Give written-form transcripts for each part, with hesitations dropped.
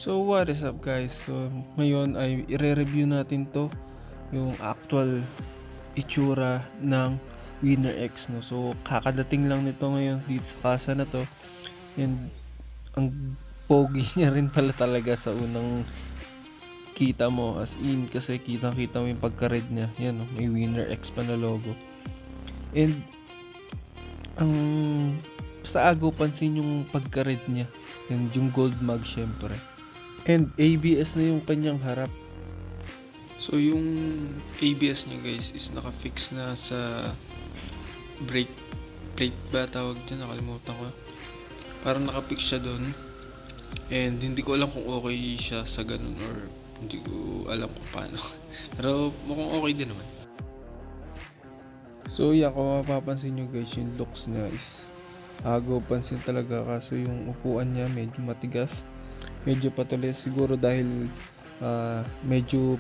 So what is up guys? So ngayon ay i-review natin to, yung actual itsura ng Winner X, no. So kakadating lang nito ngayon dito sa kasa na to, and ang pogi niya rin pala talaga sa unang kita mo, as in, kasi kita mo yung pagka-red niya. Yan, no? May Winner X pa na logo. And ang sa agaw pansin yung pagka-red niya, and yung gold mug syempre. And ABS na yung kanyang harap. So yung ABS niya guys is naka-fix na sa brake plate ba tawag dyan, nakalimutan ko. Parang naka-fix siya doon. And hindi ko alam kung okay siya sa ganun, or hindi ko alam kung paano. Pero mukhang okay din naman. So yan, kung mapapansin nyo guys, yung looks niya is agaw pansin talaga, kaso yung upuan niya medyo matigas, medyo patulis, siguro dahil medyo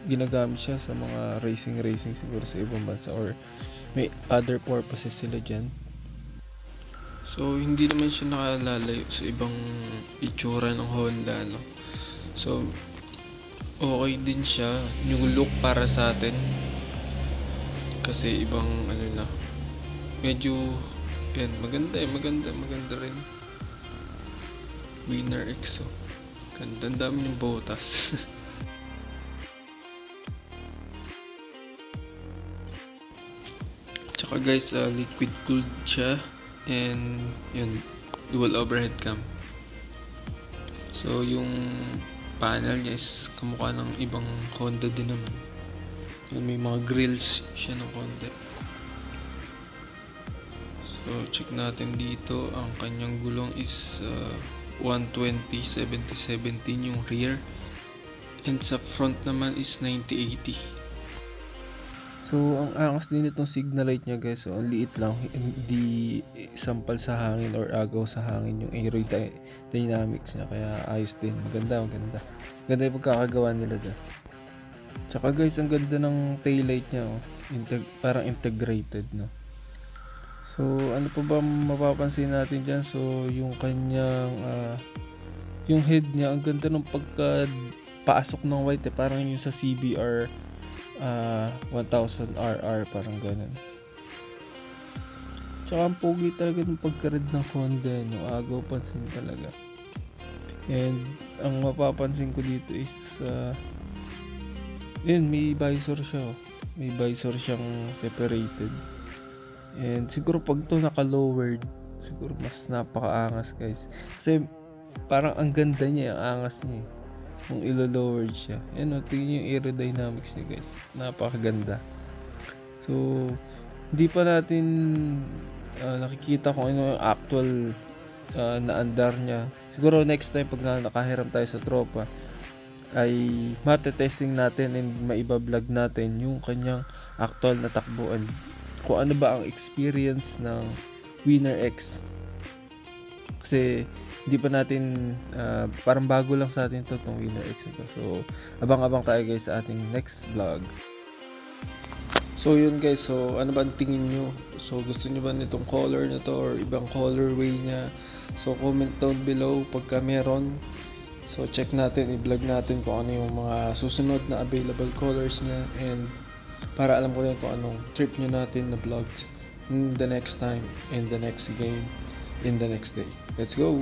ginagamit siya sa mga racing siguro sa ibang bansa, or may other purposes sila dyan. So hindi naman siya nakalalayo sa ibang itsura ng Honda, no? So okay din siya yung look para sa atin, kasi ibang ano na, medyo yan, maganda rin. Winner X, oh. Ganda, ang dami ng botas. Tsaka guys, liquid cooled siya, and yun, dual overhead cam. So yung panel niya is kamukha ng ibang Honda din naman. Yun, may mga grills siya ng konti. So check natin dito, ang kanyang gulong is 120/70/17 yung rear, and sa front naman is 90/80. So ang angas din itong signal light niya guys. So ang liit lang, hindi sampal sa hangin or agaw sa hangin yung aerodynamics niya, kaya ayos din, maganda yung pagkakagawa nila dyan. Tsaka guys, ang ganda ng taillight niya, oh. Parang integrated, no. So ano pa ba mapapansin natin dyan? So yung kanyang yung head niya, ang ganda ng pagka-pasok ng white, parang yung sa CBR 1000RR, parang ganun. Tsaka ang pogi talaga ng pagka-red ng Honda, no. Agaw pansin talaga. And ang mapapansin ko dito is yun, may visor siya, oh. May visor siyang separated. And siguro pag to naka-lowered, siguro mas napaka-angas guys. Kasi parang ang ganda niya, ang angas niya kung ilo-lowered siya. Yan, tingnan yung aerodynamics niya guys, napakaganda. So hindi pa natin nakikita kung ano yung actual na andar niya. Siguro next time pag nakahiram tayo sa tropa, ay mate-testing natin and maiba-vlog natin yung kanyang actual na takbuhan, kung ano ba ang experience ng Winner X. Kasi hindi pa natin parang bago lang sa atin itong Winner X ito. So abang-abang tayo guys sa ating next vlog. So yun guys, so ano ba ang tingin nyo? So gusto nyo ba nitong color na to or ibang colorway niya? So comment down below pagka meron. So check natin, i-vlog natin kung ano yung mga susunod na available colors niya, and para alam ko rin kung anong trip nyo natin na vlogs in the next time, in the next game, in the next day. Let's go!